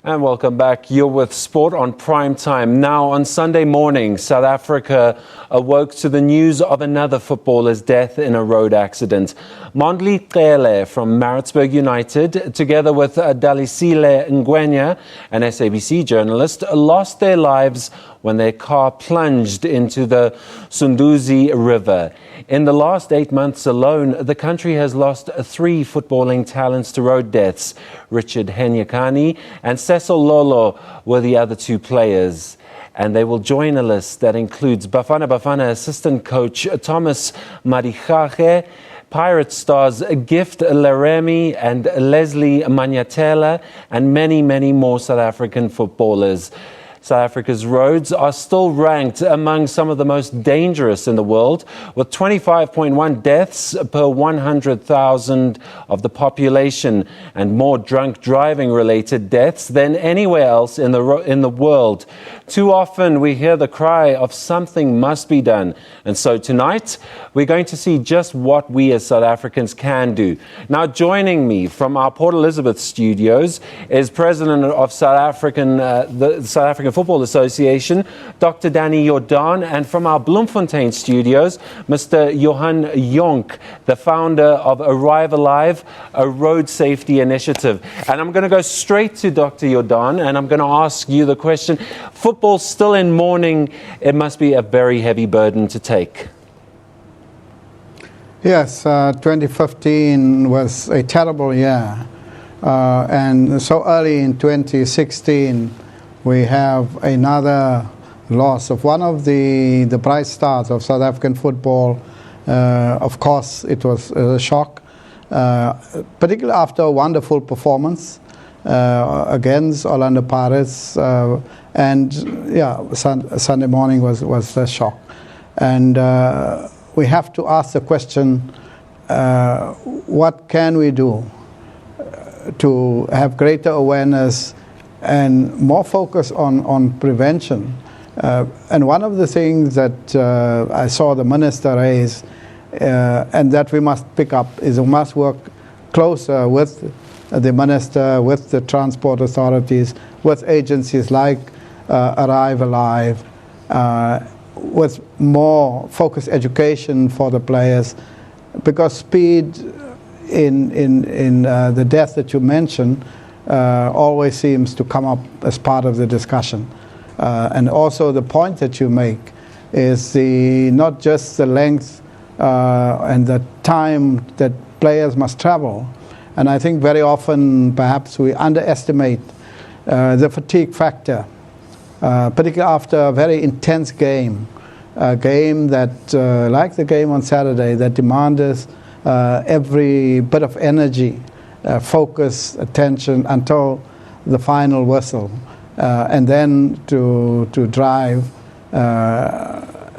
And welcome back. You're with Sport on Prime Time. Now, on Sunday morning, South Africa awoke to the news of another footballer's death in a road accident. Mondli Cele from Maritzburg United, together with Dalisile Ngwenya, an SABC journalist, lost their lives when their car plunged into the Msunduzi River. In the last 8 months alone, the country has lost 3 footballing talents to road deaths. Heynekane and Cecil Lolo were the other 2 players. And they will join a list that includes Bafana Bafana assistant coach Thomas Madigage, Pirate stars Gift Leremi and Lesley Manyathela, and many, many more South African footballers. South Africa's roads are still ranked among some of the most dangerous in the world, with 25.1 deaths per 100,000 of the population and more drunk driving-related deaths than anywhere else in the world. Too often we hear the cry of something must be done. And so tonight, we're going to see just what we as South Africans can do. Now, joining me from our Port Elizabeth studios is President of the South African Football Association, Dr. Danny Jordan, and from our Bloemfontein studios, Mr. Johan Jonk, the founder of Arrive Alive, a road safety initiative. And I'm going to go straight to Dr. Jordan, and I'm going to ask you the question. Football still in mourning, it must be a very heavy burden to take. Yes, 2015 was a terrible year. And so early in 2016, we have another loss of one of the bright stars of South African football. Of course, it was a shock, particularly after a wonderful performance against Orlando Pirates. And yeah, Sunday morning was a shock. And we have to ask the question, what can we do to have greater awareness and more focus on prevention? And one of the things that I saw the minister raise and that we must pick up is we must work closer with the minister, with the transport authorities, with agencies like Arrive Alive, with more focused education for the players, because speed in the death that you mentioned always seems to come up as part of the discussion. And also the point that you make is not just the length and the time that players must travel. And I think very often perhaps we underestimate the fatigue factor, particularly after a very intense game, a game that, like the game on Saturday, that demanded every bit of energy, focus, attention until the final whistle, and then to drive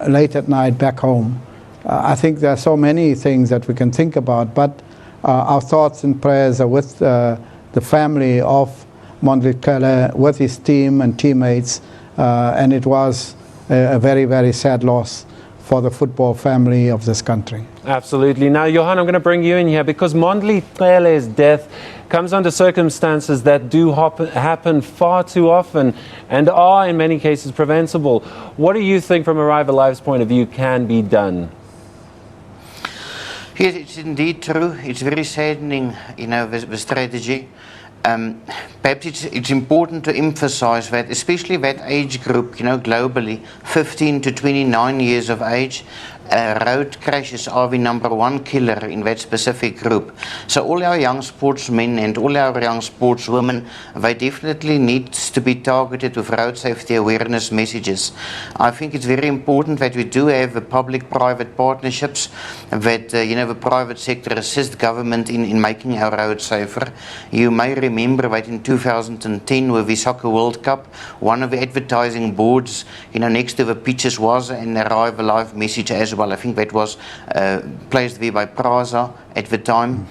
late at night back home. I think there are so many things that we can think about, but our thoughts and prayers are with the family of Mondli Cele, with his team and teammates, and it was a very, very sad loss for the football family of this country. Absolutely. Now, Johan, I'm going to bring you in here because Mondli Cele's death comes under circumstances that do happen far too often and are in many cases preventable. What do you think from Arrive Alive's point of view can be done? Yes, it's indeed true. It's very saddening, the strategy. Perhaps it's important to emphasize that, especially that age group, globally, 15 to 29 years of age, road crashes are the #1 killer in that specific group. So all our young sportsmen and all our young sportswomen, they definitely need to be targeted with road safety awareness messages. I think it's very important that we do have the public-private partnerships, that the private sector assist government in making our roads safer. You may remember that in 2010 with the Soccer World Cup, one of the advertising boards next to the pitches was an Arrive Alive message as well. I think that was placed there by Praza at the time.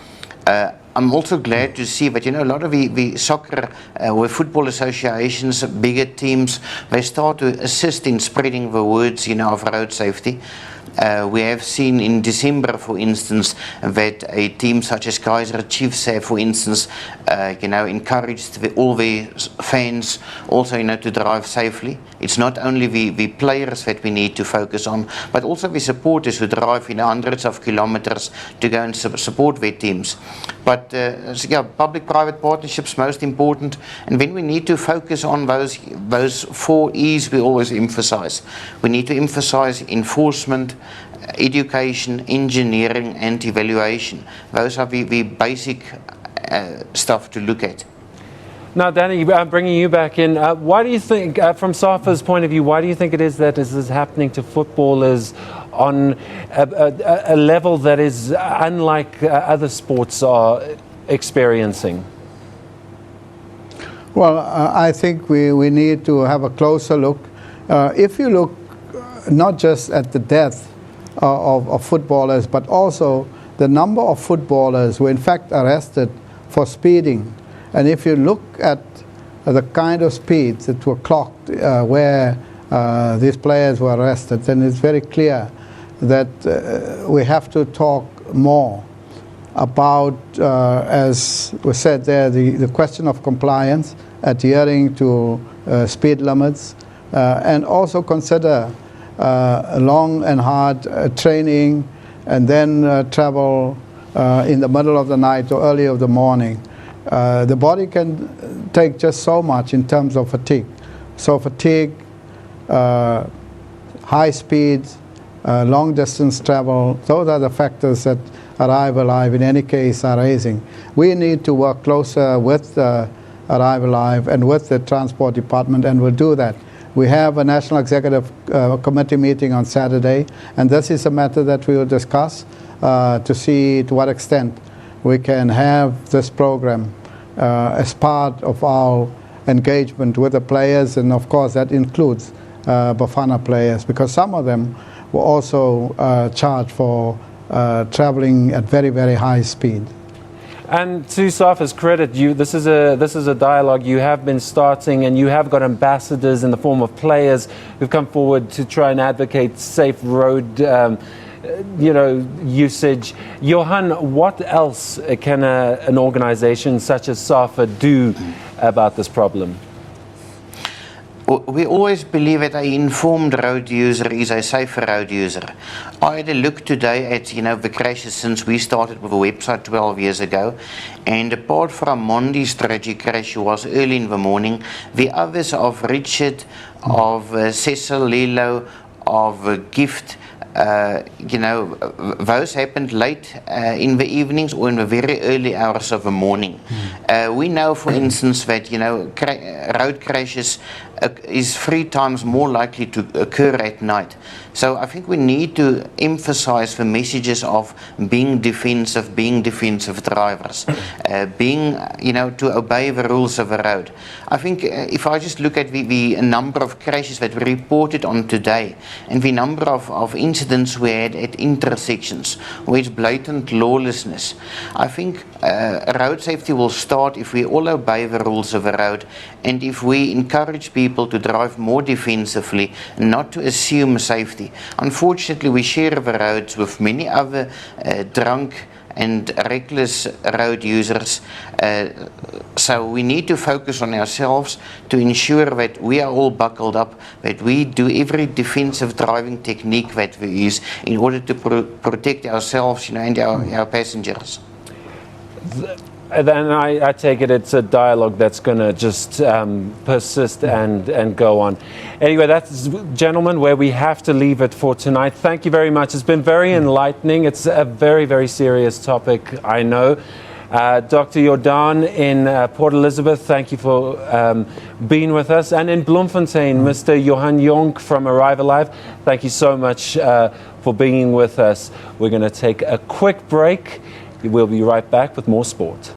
I'm also glad to see that a lot of the soccer or football associations, bigger teams, they start to assist in spreading the words of road safety. We have seen in December, for instance, that a team such as Kaiser Chiefs have, for instance, encouraged all their fans also, to drive safely. It's not only the players that we need to focus on, but also the supporters who drive hundreds of kilometers to go and support their teams. But public-private partnerships most important, and then we need to focus on those 4 E's we always emphasize. We need to emphasize enforcement, education, engineering, and evaluation. Those are the basic stuff to look at. Now, Danny, I'm bringing you back in. Why do you think, from SAFA's point of view, why do you think it is that this is happening to footballers on a level that is unlike other sports are experiencing? Well, I think we need to have a closer look. If you look not just at the death of footballers, but also the number of footballers who in fact arrested for speeding. And if you look at the kind of speeds that were clocked where these players were arrested, then it's very clear that we have to talk more about, as was said there, the question of compliance, adhering to speed limits, and also consider long and hard training, and then travel in the middle of the night or early of the morning. The body can take just so much in terms of fatigue. So fatigue, high speeds, long distance travel, those are the factors that Arrive Alive in any case are raising. We need to work closer with Arrive Alive and with the Transport Department, and we'll do that. We have a National Executive Committee meeting on Saturday, and this is a matter that we will discuss to see to what extent we can have this program as part of our engagement with the players, and of course that includes Bafana players, because some of them were also charged for traveling at very, very high speed. And to SAFA's credit, this is a dialogue you have been starting, and you have got ambassadors in the form of players who've come forward to try and advocate safe road usage. Johan, what else can an organization such as SAFA do about this problem? We always believe that an informed road user is a safer road user. I had a look today at the crashes since we started with the website 12 years ago, and apart from Mondli's tragic crash, who was early in the morning, the others of Richard, of Cecil Lolo, of Gift, those happened late in the evenings or in the very early hours of the morning. We know, for instance, that road crashes is 3 times more likely to occur at night. So I think we need to emphasize the messages of being defensive drivers, to obey the rules of the road. I think if I just look at the number of crashes that were reported on today, and the number of incidents we had at intersections where it's blatant lawlessness, I think road safety will start if we all obey the rules of the road, and if we encourage people to drive more defensively, not to assume safety. Unfortunately, we share the roads with many other drunk and reckless road users, so we need to focus on ourselves to ensure that we are all buckled up, that we do every defensive driving technique that we use in order to protect ourselves and our passengers. Then I take it's a dialogue that's going to just persist and go on. Anyway, that's, gentlemen, where we have to leave it for tonight. Thank you very much. It's been very enlightening. It's a very, very serious topic, I know. Dr. Jordan in Port Elizabeth, thank you for being with us. And in Bloemfontein, Mr. Johan Jonk from Arrive Alive, thank you so much for being with us. We're going to take a quick break. We'll be right back with more sport.